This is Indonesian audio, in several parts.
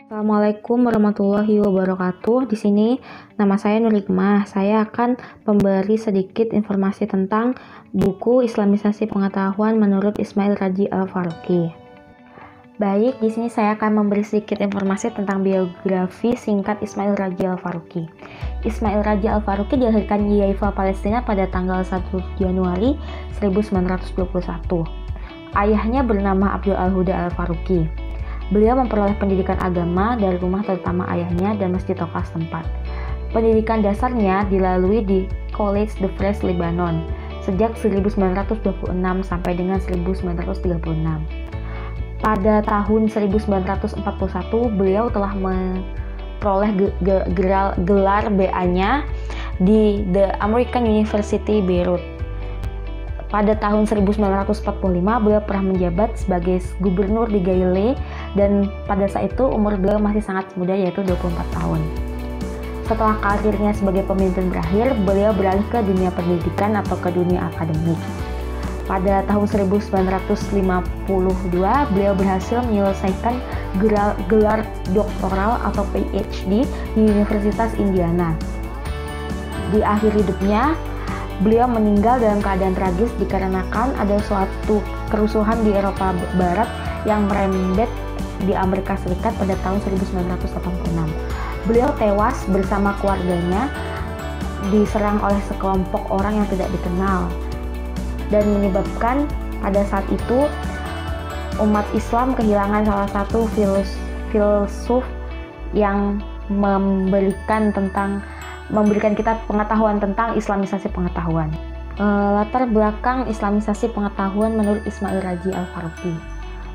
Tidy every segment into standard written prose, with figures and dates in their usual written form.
Assalamualaikum warahmatullahi wabarakatuh. Di sini nama saya Nur Hikmah. Saya akan memberi sedikit informasi tentang buku Islamisasi Pengetahuan menurut Ismail Radji Al-Faruqi. Baik, di sini saya akan memberi sedikit informasi tentang biografi singkat Ismail Radji Al-Faruqi. Ismail Radji Al-Faruqi dilahirkan di Haifa, Palestina pada tanggal 1 Januari 1921. Ayahnya bernama Abdul Al-Huda Al-Faruqi. Beliau memperoleh pendidikan agama dari rumah terutama ayahnya dan masjid lokal setempat. Pendidikan dasarnya dilalui di College the Fresh Lebanon sejak 1926 sampai dengan 1936. Pada tahun 1941, beliau telah memperoleh gelar BA-nya di The American University Beirut. Pada tahun 1945, beliau pernah menjabat sebagai gubernur di Gayle dan pada saat itu umur beliau masih sangat muda, yaitu 24 tahun. Setelah karirnya sebagai pemimpin berakhir, beliau beralih ke dunia pendidikan atau ke dunia akademik. Pada tahun 1952, beliau berhasil menyelesaikan gelar doktoral atau PhD di Universitas Indiana. Di akhir hidupnya, beliau meninggal dalam keadaan tragis dikarenakan ada suatu kerusuhan di Eropa Barat yang merembet di Amerika Serikat pada tahun 1986. Beliau tewas bersama keluarganya diserang oleh sekelompok orang yang tidak dikenal dan menyebabkan pada saat itu umat Islam kehilangan salah satu filsuf yang memberikan kita pengetahuan tentang Islamisasi pengetahuan. Latar belakang Islamisasi pengetahuan menurut Ismail Radji Al-Faruqi.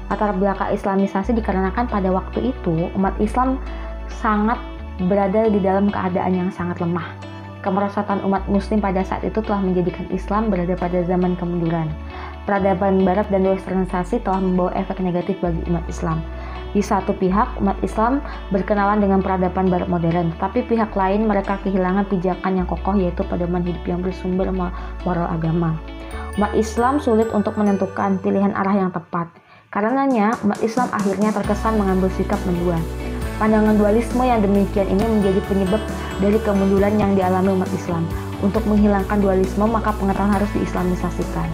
Latar belakang Islamisasi dikarenakan pada waktu itu umat Islam sangat berada di dalam keadaan yang sangat lemah. Kemerosotan umat Muslim pada saat itu telah menjadikan Islam berada pada zaman kemunduran. Peradaban Barat dan westernisasi telah membawa efek negatif bagi umat Islam. Di satu pihak, umat Islam berkenalan dengan peradaban Barat modern, tapi pihak lain mereka kehilangan pijakan yang kokoh, yaitu pedoman hidup yang bersumber moral agama. Umat Islam sulit untuk menentukan pilihan arah yang tepat. Karenanya, umat Islam akhirnya terkesan mengambil sikap mendua. Pandangan dualisme yang demikian ini menjadi penyebab dari kemunduran yang dialami umat Islam. Untuk menghilangkan dualisme, maka pengetahuan harus diislamisasikan.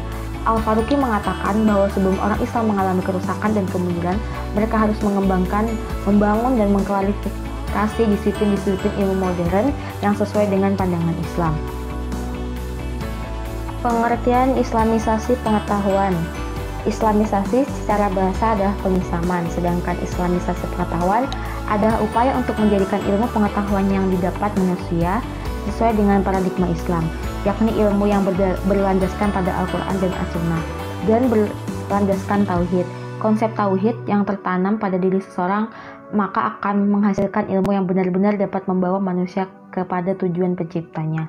Al-Faruqi mengatakan bahwa sebelum orang Islam mengalami kerusakan dan kemunduran, mereka harus membangun dan mengklarifikasi disiplin-disiplin ilmu modern yang sesuai dengan pandangan Islam. Pengertian Islamisasi pengetahuan. Islamisasi secara bahasa adalah pengislaman, sedangkan Islamisasi pengetahuan adalah upaya untuk menjadikan ilmu pengetahuan yang didapat manusia sesuai dengan paradigma Islam, yakni ilmu yang berlandaskan pada Al-Quran dan As-Sunnah dan berlandaskan tauhid. Konsep tauhid yang tertanam pada diri seseorang maka akan menghasilkan ilmu yang benar-benar dapat membawa manusia kepada tujuan penciptanya.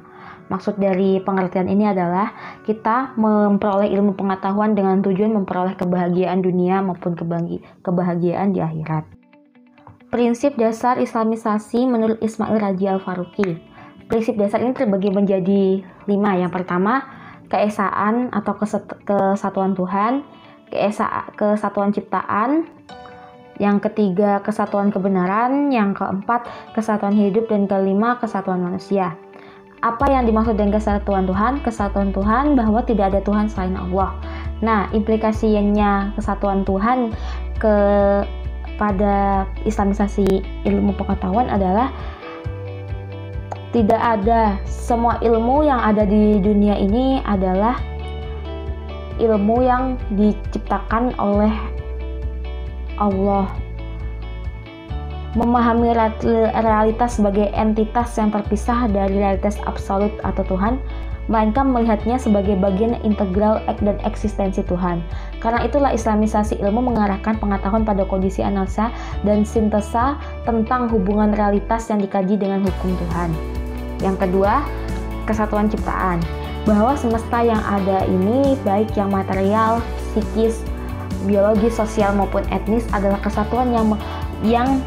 Maksud dari pengertian ini adalah kita memperoleh ilmu pengetahuan dengan tujuan memperoleh kebahagiaan dunia maupun kebahagiaan di akhirat. Prinsip dasar Islamisasi menurut Ismail Radji Al-Faruqi. Prinsip dasar ini terbagi menjadi 5. Yang pertama, keesaan atau kesatuan Tuhan, kesatuan ciptaan. Yang ketiga, kesatuan kebenaran. Yang keempat, kesatuan hidup. Dan kelima, kesatuan manusia. Apa yang dimaksud dengan kesatuan Tuhan? Kesatuan Tuhan bahwa tidak ada Tuhan selain Allah. Nah, implikasinya kesatuan Tuhan pada Islamisasi ilmu pengetahuan adalah tidak ada, semua ilmu yang ada di dunia ini adalah ilmu yang diciptakan oleh Allah. Memahami realitas sebagai entitas yang terpisah dari realitas absolut atau Tuhan, melainkan melihatnya sebagai bagian integral dan eksistensi Tuhan. Karena itulah Islamisasi ilmu mengarahkan pengetahuan pada kondisi analisa dan sintesa tentang hubungan realitas yang dikaji dengan hukum Tuhan. Yang kedua, kesatuan ciptaan, bahwa semesta yang ada ini, baik yang material, psikis, biologis, sosial maupun etnis, adalah kesatuan yang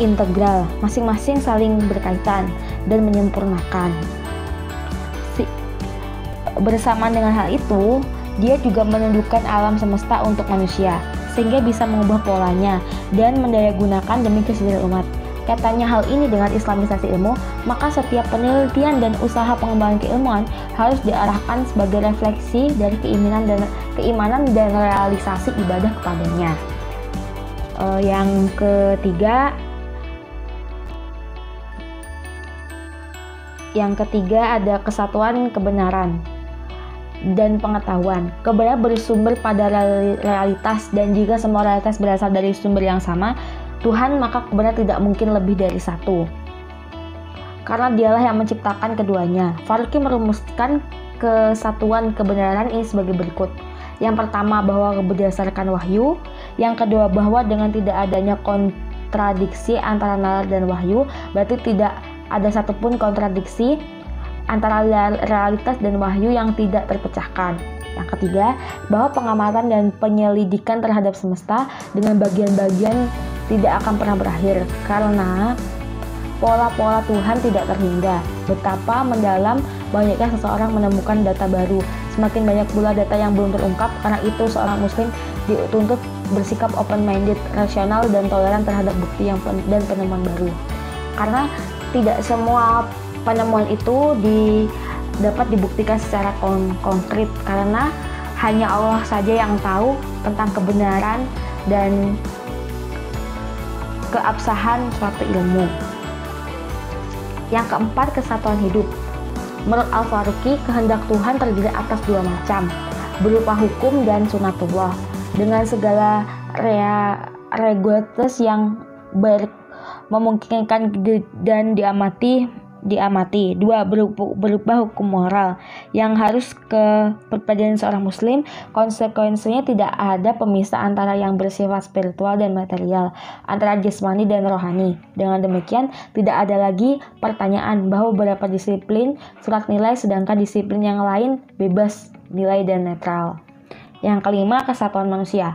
integral, masing-masing saling berkaitan dan menyempurnakan. Bersamaan dengan hal itu, dia juga menundukkan alam semesta untuk manusia. sehingga bisa mengubah polanya dan mendayagunakan demi kesejahteraan umat. Kaitannya hal ini dengan islamisasi ilmu, maka setiap penelitian dan usaha pengembangan keilmuan harus diarahkan sebagai refleksi dari keimanan dan realisasi ibadah kepadanya. Yang ketiga ada kesatuan kebenaran dan pengetahuan. Kebenaran bersumber pada realitas, dan jika semua realitas berasal dari sumber yang sama, Tuhan, maka kebenaran tidak mungkin lebih dari satu, karena dialah yang menciptakan keduanya. Faruqi merumuskan kesatuan kebenaran ini sebagai berikut. Yang pertama, bahwa berdasarkan wahyu. Yang kedua, bahwa dengan tidak adanya kontradiksi antara nalar dan wahyu, berarti tidak ada satupun kontradiksi antara realitas dan wahyu yang tidak terpecahkan. Yang ketiga, bahwa pengamatan dan penyelidikan terhadap semesta dengan bagian-bagian tidak akan pernah berakhir, karena pola-pola Tuhan tidak terhingga. Betapa mendalam banyaknya seseorang menemukan data baru, semakin banyak pula data yang belum terungkap. Karena itu seorang muslim dituntut bersikap open-minded, rasional, dan toleran terhadap bukti dan penemuan baru. Karena tidak semua penemuan itu dapat dibuktikan secara konkret, karena hanya Allah saja yang tahu tentang kebenaran dan keabsahan suatu ilmu. Yang keempat, kesatuan hidup. Menurut Al-Faruqi, kehendak Tuhan terdiri atas dua macam, berupa hukum dan sunatullah, dengan segala regularitas yang memungkinkan dan diamati. Dua, berupa hukum moral yang harus kepribadian seorang muslim. Konsekuensinya tidak ada pemisah antara yang bersifat spiritual dan material, antara jasmani dan rohani. Dengan demikian tidak ada lagi pertanyaan bahwa beberapa disiplin surat nilai sedangkan disiplin yang lain bebas nilai dan netral. Yang kelima, kesatuan manusia.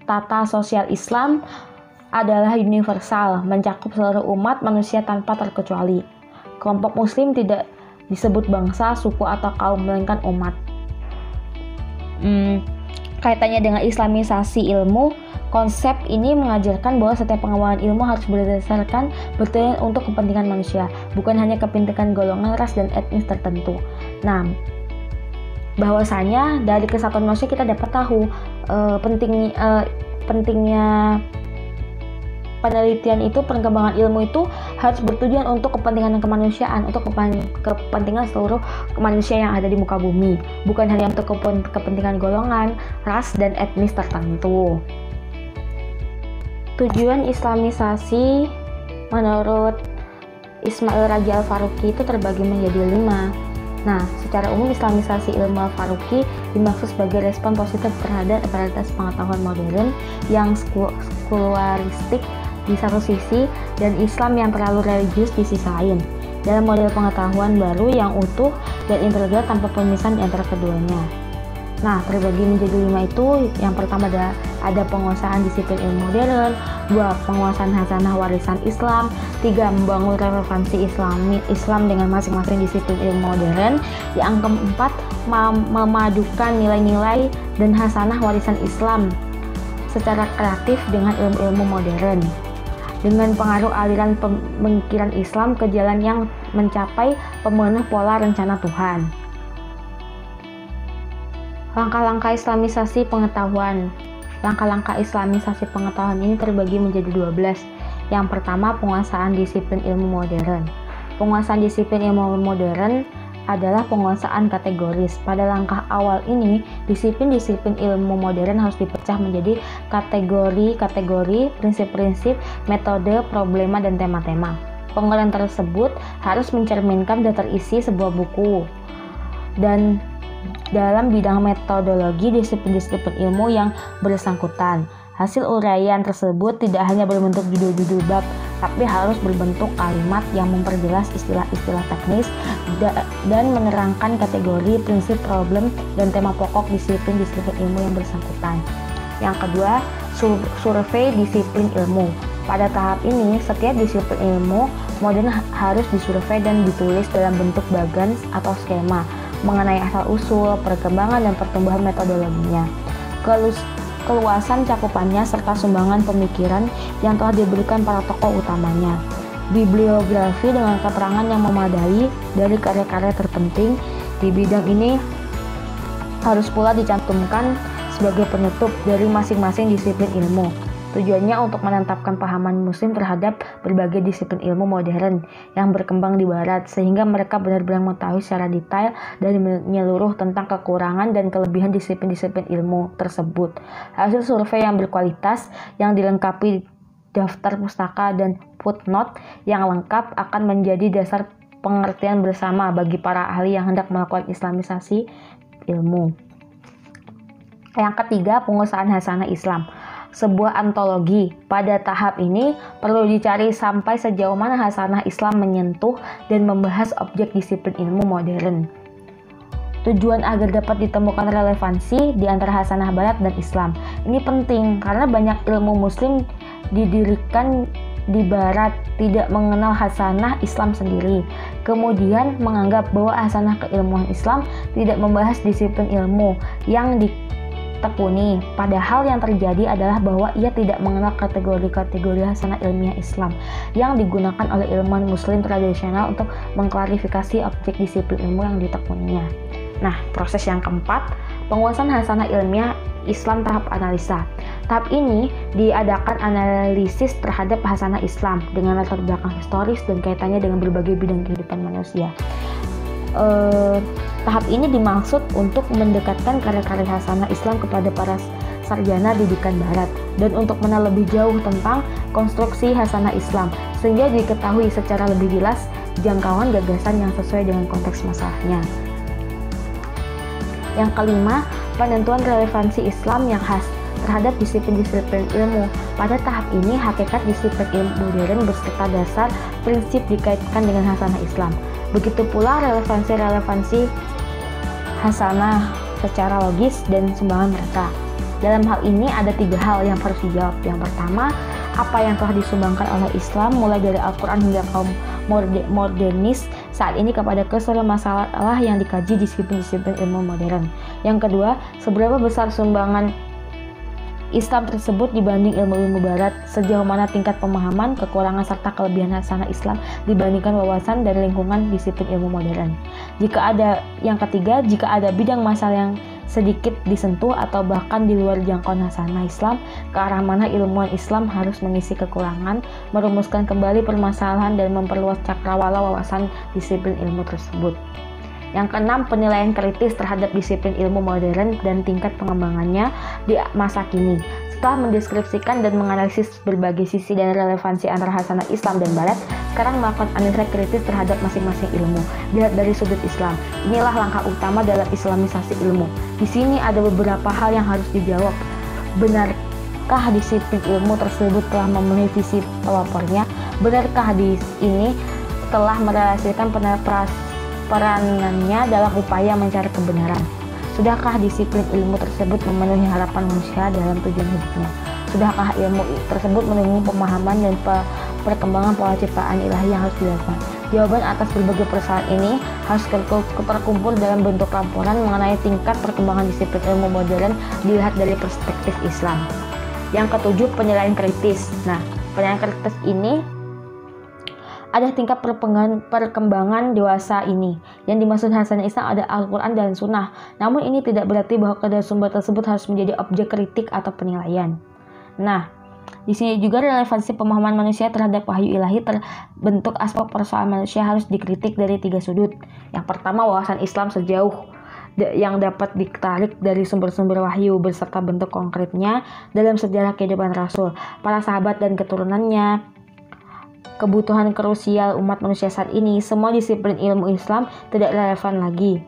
Tata sosial Islam adalah universal, mencakup seluruh umat manusia tanpa terkecuali. Kelompok muslim tidak disebut bangsa, suku, atau kaum, melainkan umat. Kaitannya dengan islamisasi ilmu, konsep ini mengajarkan bahwa setiap pengembangan ilmu harus berdasarkan bertujuan untuk kepentingan manusia, bukan hanya kepentingan golongan, ras, dan etnis tertentu. Nah, bahwasanya dari kesatuan manusia kita dapat tahu pentingnya penelitian itu, pengembangan ilmu itu harus bertujuan untuk kepentingan kemanusiaan, untuk kepentingan seluruh manusia yang ada di muka bumi, bukan hanya untuk kepentingan golongan, ras, dan etnis tertentu. Tujuan islamisasi menurut Ismail Raja Al-Faruqi itu terbagi menjadi 5. Nah, secara umum islamisasi ilmu Al-Faruqi dimaksud sebagai respon positif terhadap realitas pengetahuan modern yang sekularistik di satu sisi dan Islam yang terlalu religius di sisi lain, dalam model pengetahuan baru yang utuh dan integral tanpa pemisahan antara keduanya. Nah, terbagi menjadi 5 itu. Yang pertama ada penguasaan disiplin ilmu modern, 2. penguasaan hasanah warisan Islam, 3. membangun relevansi Islam dengan masing-masing disiplin ilmu modern, yang keempat memadukan nilai-nilai dan hasanah warisan Islam secara kreatif dengan ilmu-ilmu modern, dengan pengaruh aliran pemikiran Islam ke jalan yang mencapai pemenuh pola rencana Tuhan. Langkah-langkah islamisasi pengetahuan. Langkah-langkah islamisasi pengetahuan ini terbagi menjadi 12. Yang pertama, penguasaan disiplin ilmu modern. Penguasaan disiplin ilmu modern adalah penguasaan kategoris. Pada langkah awal ini, disiplin-disiplin ilmu modern harus dipecah menjadi kategori-kategori, prinsip-prinsip, metode, problema, dan tema-tema. Pengertian tersebut harus mencerminkan dan terisi sebuah buku. Dan dalam bidang metodologi disiplin-disiplin ilmu yang bersangkutan, hasil uraian tersebut tidak hanya berbentuk judul-judul bab, tapi harus berbentuk kalimat yang memperjelas istilah-istilah teknis dan menerangkan kategori, prinsip, problem, dan tema pokok disiplin-disiplin ilmu yang bersangkutan. Yang kedua, survei disiplin ilmu. Pada tahap ini, setiap disiplin ilmu modern harus disurvei dan ditulis dalam bentuk bagan atau skema mengenai asal-usul, perkembangan, dan pertumbuhan metodologinya. keluasan cakupannya, serta sumbangan pemikiran yang telah diberikan para tokoh utamanya. Bibliografi dengan keterangan yang memadai dari karya-karya terpenting di bidang ini harus pula dicantumkan sebagai penutup dari masing-masing disiplin ilmu. Tujuannya untuk menetapkan pahaman muslim terhadap berbagai disiplin ilmu modern yang berkembang di barat, sehingga mereka benar-benar mengetahui secara detail dan menyeluruh tentang kekurangan dan kelebihan disiplin-disiplin ilmu tersebut. Hasil survei yang berkualitas yang dilengkapi daftar pustaka dan footnote yang lengkap akan menjadi dasar pengertian bersama bagi para ahli yang hendak melakukan islamisasi ilmu. Yang ketiga, pengusahaan hasanah Islam. Sebuah antologi. Pada tahap ini perlu dicari sampai sejauh mana hasanah Islam menyentuh dan membahas objek disiplin ilmu modern. Tujuan agar dapat ditemukan relevansi di antara hasanah barat dan Islam. Ini penting karena banyak ilmu muslim didirikan di barat tidak mengenal hasanah Islam sendiri. Kemudian menganggap bahwa hasanah keilmuan Islam tidak membahas disiplin ilmu yang ditekuni. Padahal yang terjadi adalah bahwa ia tidak mengenal kategori-kategori hasanah ilmiah Islam yang digunakan oleh ilmuwan muslim tradisional untuk mengklarifikasi objek disiplin ilmu yang ditekuninya. Nah, proses yang keempat, penguasaan hasanah ilmiah Islam tahap analisa. Tahap ini diadakan analisis terhadap hasanah Islam dengan latar belakang historis dan kaitannya dengan berbagai bidang kehidupan manusia. Tahap ini dimaksud untuk mendekatkan karya-karya hasanah Islam kepada para sarjana didikan barat dan untuk mengenal lebih jauh tentang konstruksi hasanah Islam sehingga diketahui secara lebih jelas jangkauan gagasan yang sesuai dengan konteks masalahnya. Yang kelima, penentuan relevansi Islam yang khas terhadap disiplin-disiplin ilmu. Pada tahap ini, hakikat disiplin ilmu modern beserta dasar prinsip dikaitkan dengan hasanah Islam. Begitu pula relevansi hasanah secara logis dan sumbangan mereka. Dalam hal ini ada 3 hal yang harus dijawab. Yang pertama, apa yang telah disumbangkan oleh Islam mulai dari Al-Quran hingga kaum modernis saat ini kepada keseluruhan masalah yang dikaji disiplin-disiplin ilmu modern. Yang kedua, seberapa besar sumbangan Islam tersebut dibanding ilmu-ilmu barat, sejauh mana tingkat pemahaman, kekurangan serta kelebihan hasanah Islam dibandingkan wawasan dan lingkungan disiplin ilmu modern. Yang ketiga, jika ada bidang masalah yang sedikit disentuh atau bahkan di luar jangkauan hasanah Islam, ke arah mana ilmuwan Islam harus mengisi kekurangan, merumuskan kembali permasalahan dan memperluas cakrawala wawasan disiplin ilmu tersebut. Yang keenam, penilaian kritis terhadap disiplin ilmu modern dan tingkat pengembangannya di masa kini. Setelah mendeskripsikan dan menganalisis berbagai sisi dan relevansi antara hasanah Islam dan barat, sekarang melakukan analisis kritis terhadap masing-masing ilmu, dilihat dari sudut Islam. Inilah langkah utama dalam islamisasi ilmu. Di sini ada beberapa hal yang harus dijawab. Benarkah disiplin ilmu tersebut telah memenuhi visi pelopornya? Benarkah hadis ini telah merelasikan peranannya dalam upaya mencari kebenaran? Sudahkah disiplin ilmu tersebut memenuhi harapan manusia dalam tujuan hidupnya? Sudahkah ilmu tersebut mendukung pemahaman dan perkembangan pola ciptaan ilahi yang harus dilakukan? Jawaban atas berbagai persoalan ini harus terkumpul dalam bentuk laporan mengenai tingkat perkembangan disiplin ilmu modern dilihat dari perspektif Islam. Yang ketujuh, penilaian kritis. Nah, penilaian kritis ini ada tingkat perkembangan dewasa ini. Yang dimaksud hasanah Islam ada Al-Quran dan Sunnah. Namun ini tidak berarti bahwa kedua sumber tersebut harus menjadi objek kritik atau penilaian. Nah, di sini juga relevansi pemahaman manusia terhadap wahyu ilahi terbentuk aspek persoalan manusia harus dikritik dari 3 sudut. Yang pertama, wawasan Islam sejauh yang dapat ditarik dari sumber-sumber wahyu beserta bentuk konkretnya dalam sejarah kehidupan Rasul, para sahabat dan keturunannya, kebutuhan krusial umat manusia saat ini. Semua disiplin ilmu Islam tidak relevan lagi.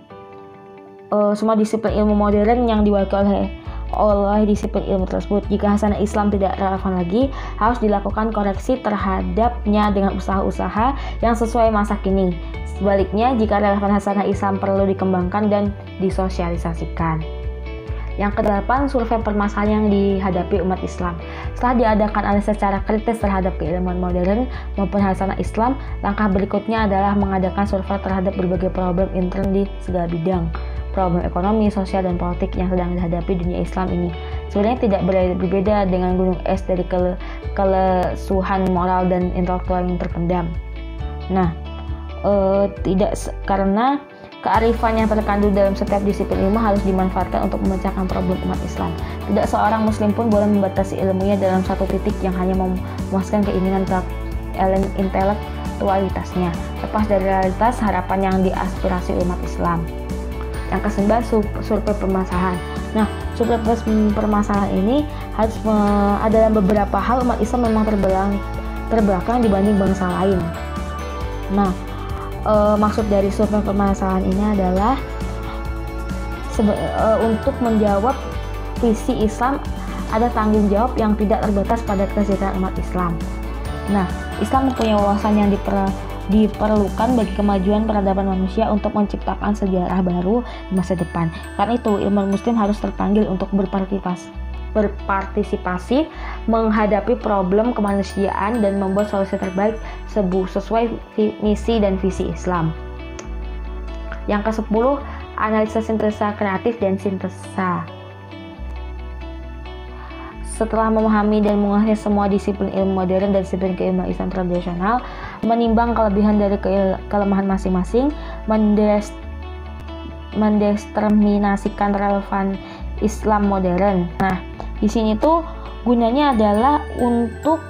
Semua disiplin ilmu modern yang diwakili oleh disiplin ilmu tersebut. Jika hasanah Islam tidak relevan lagi, harus dilakukan koreksi terhadapnya dengan usaha-usaha yang sesuai masa kini. Sebaliknya, jika relevan hasanah Islam perlu dikembangkan dan disosialisasikan. Yang ke-8, survei permasalahan yang dihadapi umat Islam. Setelah diadakan analisis secara kritis terhadap keilmuan modern maupun hasanah Islam, langkah berikutnya adalah mengadakan survei terhadap berbagai problem intern di segala bidang. problem ekonomi, sosial, dan politik yang sedang dihadapi dunia Islam ini sebenarnya tidak berbeda dengan gunung es dari kelesuhan moral dan intelektual yang terpendam. Nah, karena kearifan yang terkandung dalam setiap disiplin ilmu harus dimanfaatkan untuk memecahkan problem umat Islam. Tidak seorang muslim pun boleh membatasi ilmunya dalam satu titik yang hanya memuaskan keinginan intelektualitasnya, lepas dari realitas harapan yang diaspirasi umat Islam. Yang ke-9, survei permasalahan. Nah, survei permasalahan ini harus adalah beberapa hal umat Islam memang terbelakang dibanding bangsa lain. Nah, maksud dari survei permasalahan ini adalah untuk menjawab visi Islam ada tanggung jawab yang tidak terbatas pada kesejahteraan umat Islam. Nah, Islam mempunyai wawasan yang diperlukan bagi kemajuan peradaban manusia untuk menciptakan sejarah baru di masa depan. Karena itu, ilmuwan muslim harus terpanggil untuk berpartisipasi menghadapi problem kemanusiaan dan membuat solusi terbaik sesuai misi dan visi Islam. Yang ke-10, analisa sintesa kreatif dan sintesa. Setelah memahami dan menguasai semua disiplin ilmu modern dan disiplin keilmuan Islam tradisional, menimbang kelebihan dari kelemahan masing-masing, mendeterminasikan relevan Islam modern. Nah, di sini tuh gunanya adalah untuk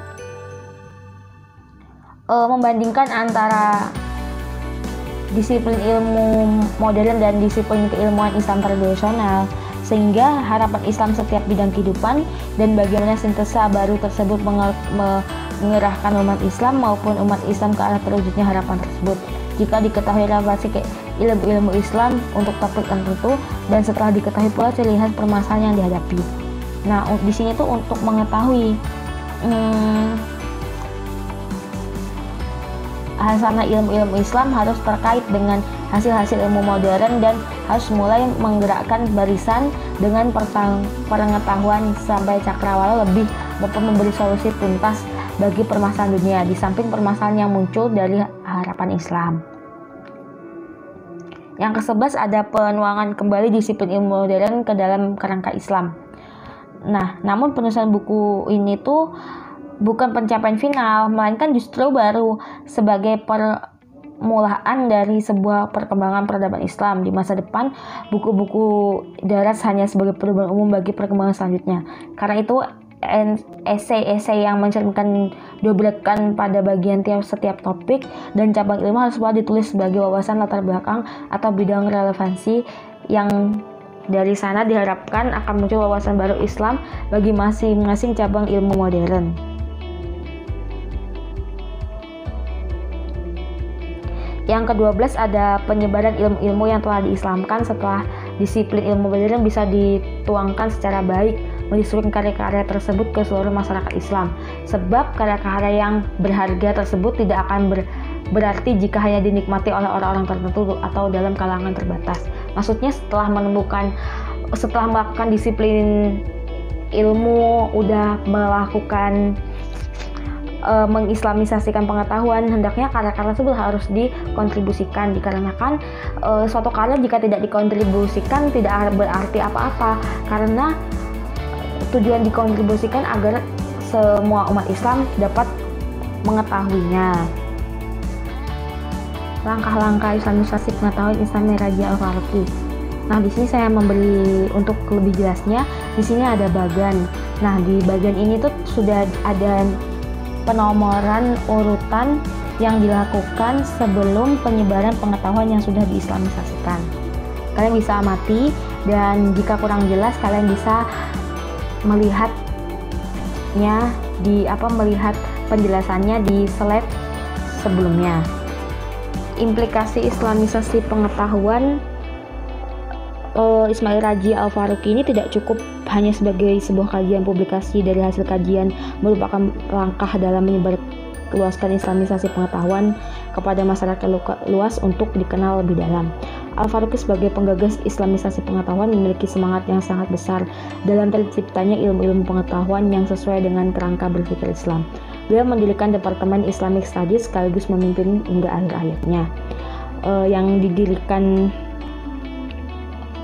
membandingkan antara disiplin ilmu modern dan disiplin keilmuan Islam tradisional, sehingga harapan Islam setiap bidang kehidupan dan bagaimana sintesa baru tersebut mengerahkan umat Islam maupun umat Islam ke arah terwujudnya harapan tersebut. Jika diketahui relevansi ilmu Islam untuk topik tertentu dan setelah diketahui pula ciri khas permasalahan yang dihadapi. Nah, di sini tuh untuk mengetahui hasanah ilmu Islam harus terkait dengan hasil-hasil ilmu modern dan harus mulai menggerakkan barisan dengan pengetahuan sampai cakrawala lebih dapat memberi solusi tuntas bagi permasalahan dunia di samping permasalahan yang muncul dari harapan Islam. Yang ke-11 ada penuangan kembali disiplin ilmu modern ke dalam kerangka Islam. Nah, namun penulisan buku ini tuh bukan pencapaian final, melainkan justru baru sebagai permulaan dari sebuah perkembangan peradaban Islam. Di masa depan, buku-buku daras hanya sebagai pedoman umum bagi perkembangan selanjutnya. Karena itu, esai-esai yang mencerminkan dobrekan pada bagian setiap topik dan cabang ilmu harus pula ditulis sebagai wawasan latar belakang atau bidang relevansi yang dari sana diharapkan akan muncul wawasan baru Islam bagi masing-masing cabang ilmu modern. Yang ke-12 ada penyebaran ilmu-ilmu yang telah diislamkan setelah disiplin ilmu modern bisa dituangkan secara baik menyusun karya-karya tersebut ke seluruh masyarakat Islam. Sebab karya-karya yang berharga tersebut tidak akan berarti jika hanya dinikmati oleh orang-orang tertentu atau dalam kalangan terbatas. Maksudnya setelah melakukan disiplin ilmu, udah melakukan mengislamisasikan pengetahuan, hendaknya karya-karya tersebut harus dikontribusikan, dikarenakan suatu karya jika tidak dikontribusikan tidak berarti apa-apa, karena tujuan dikontribusikan agar semua umat Islam dapat mengetahuinya. Langkah-langkah islamisasi pengetahuan Islam Raja Al-Faruqi. Nah, di sini saya memberi untuk lebih jelasnya, di sini ada bagan. Nah, di bagian ini tuh sudah ada penomoran urutan yang dilakukan sebelum penyebaran pengetahuan yang sudah diislamisasikan. Kalian bisa amati, dan jika kurang jelas kalian bisa melihat penjelasannya di slide sebelumnya. Implikasi islamisasi pengetahuan Ismail Raji Al-Faruqi ini tidak cukup hanya sebagai sebuah kajian publikasi. Dari hasil kajian merupakan langkah dalam menyebarluaskan islamisasi pengetahuan kepada masyarakat luas untuk dikenal lebih dalam. Al-Faruqi sebagai penggagas islamisasi pengetahuan memiliki semangat yang sangat besar dalam terciptanya ilmu-ilmu pengetahuan yang sesuai dengan kerangka berpikir Islam. Beliau mendirikan Departemen Islamic Studies sekaligus memimpin hingga akhir hayatnya. Yang didirikan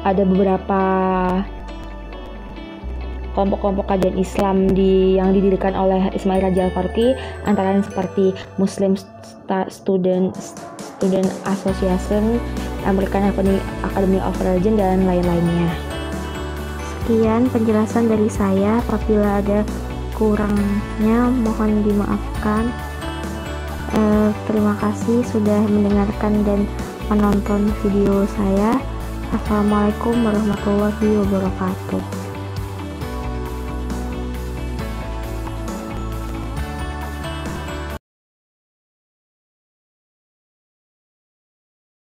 ada beberapa kelompok-kelompok kajian Islam yang didirikan oleh Ismail Raja Al-Faruqi, antara lain seperti Muslim Student Association, American Academy of Religion, dan lain-lainnya. Sekian penjelasan dari saya. Apabila ada kurangnya mohon dimaafkan. Terima kasih sudah mendengarkan dan menonton video saya. Assalamualaikum warahmatullahi wabarakatuh.